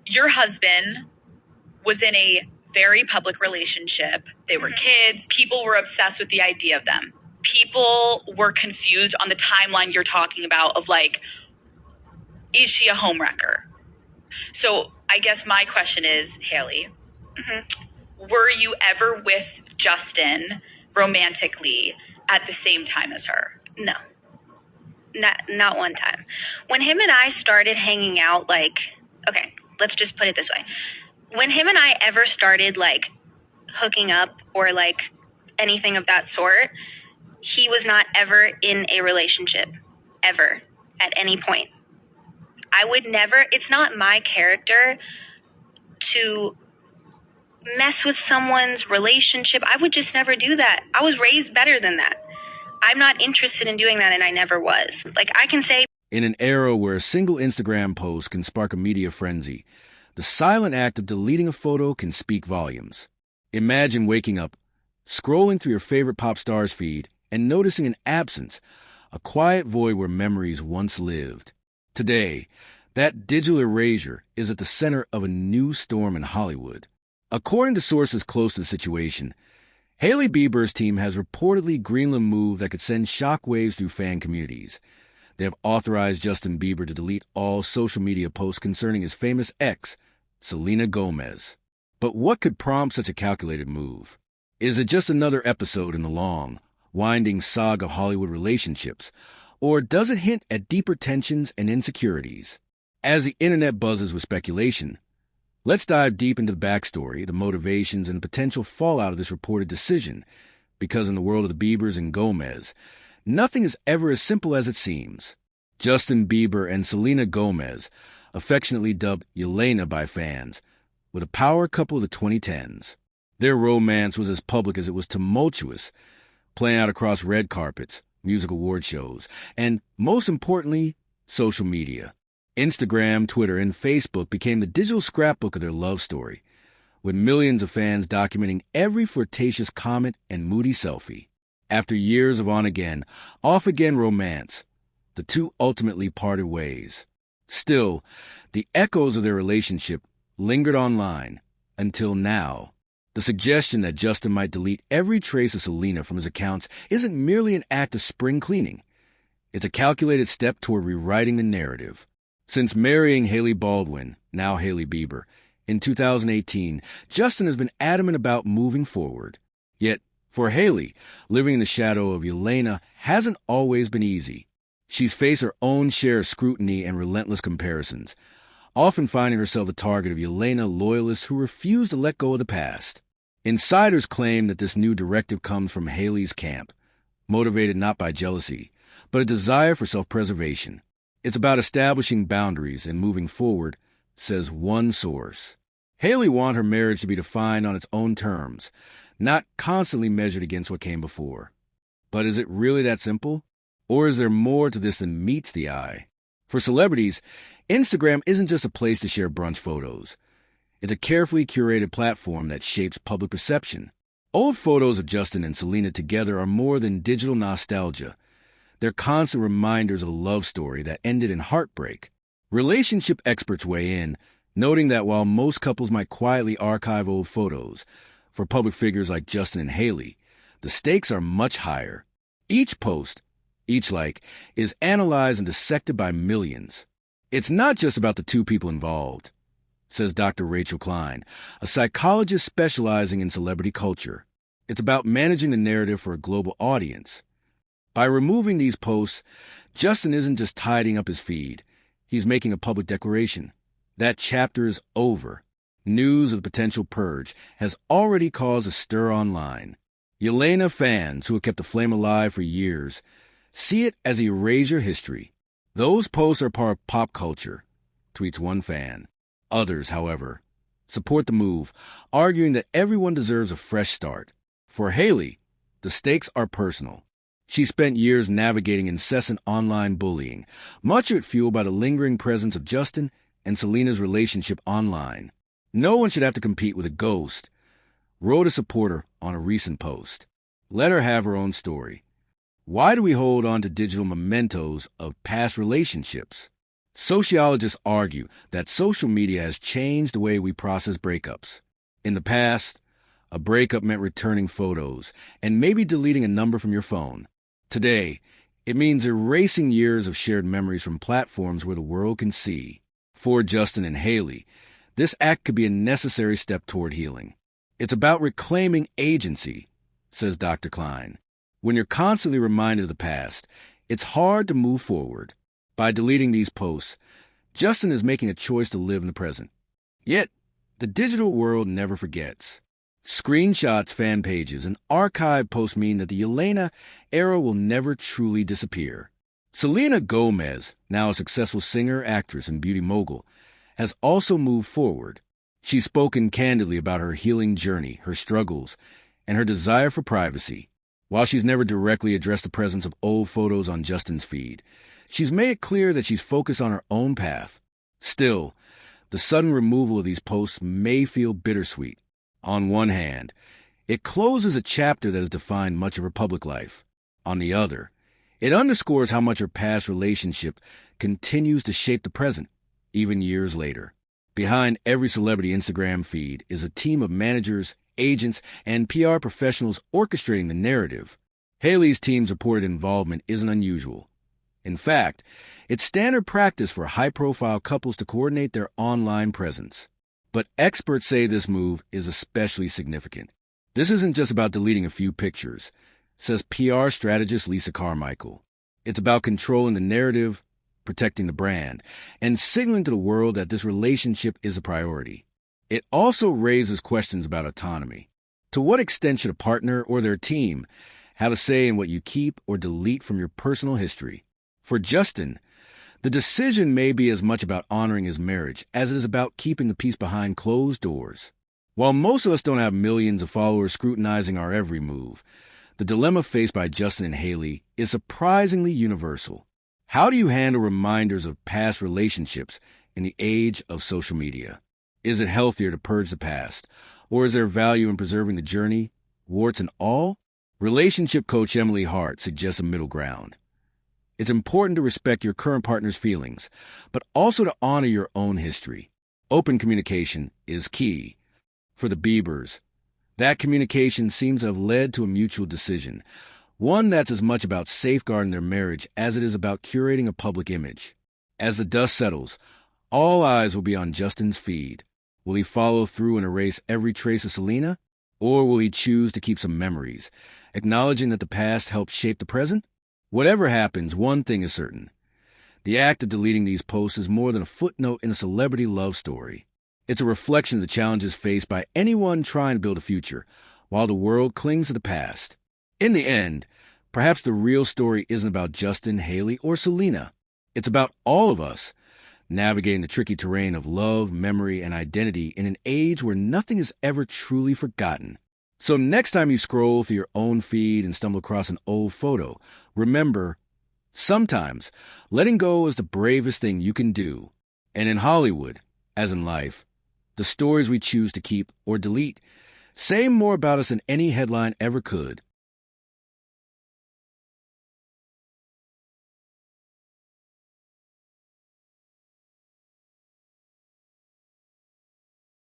your husband was in a very public relationship. They were kids. People were obsessed with the idea of them. People were confused on the timeline you're talking about of like, is she a homewrecker? So I guess my question is, Hailey, were you ever with Justin romantically at the same time as her? No. Not one time. When him and I started hanging out, like, okay, let's just put it this way. When him and I ever started, like, hooking up or, like, anything of that sort, he was not ever in a relationship, ever, at any point. I would never, it's not my character to mess with someone's relationship. I would just never do that. I was raised better than that. I'm not interested in doing that, and I never was. Like, I can say... In an era where a single Instagram post can spark a media frenzy, the silent act of deleting a photo can speak volumes. Imagine waking up, scrolling through your favorite pop star's feed, and noticing an absence, a quiet void where memories once lived. Today, that digital erasure is at the center of a new storm in Hollywood. According to sources close to the situation, Hailey Bieber's team has reportedly greenlit a move that could send shockwaves through fan communities. They have authorized Justin Bieber to delete all social media posts concerning his famous ex, Selena Gomez. But what could prompt such a calculated move? Is it just another episode in the long, winding saga of Hollywood relationships, or does it hint at deeper tensions and insecurities? As the internet buzzes with speculation, let's dive deep into the backstory, the motivations, and the potential fallout of this reported decision, because in the world of the Biebers and Gomez, nothing is ever as simple as it seems. Justin Bieber and Selena Gomez, affectionately dubbed Jelena by fans, were the power couple of the 2010s. Their romance was as public as it was tumultuous, playing out across red carpets, music award shows, and, most importantly, social media. Instagram, Twitter, and Facebook became the digital scrapbook of their love story, with millions of fans documenting every flirtatious comment and moody selfie. After years of on-again, off-again romance, the two ultimately parted ways. Still, the echoes of their relationship lingered online until now. The suggestion that Justin might delete every trace of Selena from his accounts isn't merely an act of spring cleaning. It's a calculated step toward rewriting the narrative. Since marrying Hailey Baldwin, now Hailey Bieber, in 2018, Justin has been adamant about moving forward. Yet, for Hailey, living in the shadow of Jelena hasn't always been easy. She's faced her own share of scrutiny and relentless comparisons, often finding herself the target of Jelena loyalists who refuse to let go of the past. Insiders claim that this new directive comes from Hailey's camp, motivated not by jealousy, but a desire for self-preservation. It's about establishing boundaries and moving forward, says one source. Hailey wants her marriage to be defined on its own terms, not constantly measured against what came before. But is it really that simple? Or is there more to this than meets the eye? For celebrities, Instagram isn't just a place to share brunch photos. It's a carefully curated platform that shapes public perception. Old photos of Justin and Selena together are more than digital nostalgia. They're constant reminders of a love story that ended in heartbreak. Relationship experts weigh in, noting that while most couples might quietly archive old photos, for public figures like Justin and Hailey, the stakes are much higher. Each post, each like, is analyzed and dissected by millions. It's not just about the two people involved, says Dr. Rachel Klein, a psychologist specializing in celebrity culture. It's about managing the narrative for a global audience. By removing these posts, Justin isn't just tidying up his feed. He's making a public declaration. That chapter is over. News of the potential purge has already caused a stir online. Jelena fans, who have kept the flame alive for years, see it as erasure history. Those posts are part of pop culture, tweets one fan. Others, however, support the move, arguing that everyone deserves a fresh start. For Hailey, the stakes are personal. She spent years navigating incessant online bullying, much of it fueled by the lingering presence of Justin and Selena's relationship online. No one should have to compete with a ghost, wrote a supporter on a recent post. Let her have her own story. Why do we hold on to digital mementos of past relationships? Sociologists argue that social media has changed the way we process breakups. In the past, a breakup meant returning photos and maybe deleting a number from your phone. Today, it means erasing years of shared memories from platforms where the world can see. For Justin and Hailey, this act could be a necessary step toward healing. It's about reclaiming agency, says Dr. Klein. When you're constantly reminded of the past, it's hard to move forward. By deleting these posts, Justin is making a choice to live in the present. Yet, the digital world never forgets. Screenshots, fan pages, and archive posts mean that the Jelena era will never truly disappear. Selena Gomez, now a successful singer, actress, and beauty mogul, has also moved forward. She's spoken candidly about her healing journey, her struggles, and her desire for privacy. While she's never directly addressed the presence of old photos on Justin's feed, she's made it clear that she's focused on her own path. Still, the sudden removal of these posts may feel bittersweet. On one hand, it closes a chapter that has defined much of her public life. On the other, it underscores how much her past relationship continues to shape the present, even years later. Behind every celebrity Instagram feed is a team of managers, agents, and PR professionals orchestrating the narrative. Hailey's team's reported involvement isn't unusual. In fact, it's standard practice for high-profile couples to coordinate their online presence. But experts say this move is especially significant. This isn't just about deleting a few pictures, says PR strategist Lisa Carmichael. It's about controlling the narrative, protecting the brand, and signaling to the world that this relationship is a priority. It also raises questions about autonomy. To what extent should a partner or their team have a say in what you keep or delete from your personal history? For Justin, the decision may be as much about honoring his marriage as it is about keeping the peace behind closed doors. While most of us don't have millions of followers scrutinizing our every move, the dilemma faced by Justin and Hailey is surprisingly universal. How do you handle reminders of past relationships in the age of social media? Is it healthier to purge the past, or is there value in preserving the journey, warts and all? Relationship coach Emily Hart suggests a middle ground. It's important to respect your current partner's feelings, but also to honor your own history. Open communication is key. For the Biebers, that communication seems to have led to a mutual decision, one that's as much about safeguarding their marriage as it is about curating a public image. As the dust settles, all eyes will be on Justin's feed. Will he follow through and erase every trace of Selena? Or will he choose to keep some memories, acknowledging that the past helped shape the present? Whatever happens, one thing is certain. The act of deleting these posts is more than a footnote in a celebrity love story. It's a reflection of the challenges faced by anyone trying to build a future, while the world clings to the past. In the end, perhaps the real story isn't about Justin, Hailey, or Selena. It's about all of us, navigating the tricky terrain of love, memory, and identity in an age where nothing is ever truly forgotten. So next time you scroll through your own feed and stumble across an old photo, remember, sometimes letting go is the bravest thing you can do. And in Hollywood, as in life, the stories we choose to keep or delete say more about us than any headline ever could.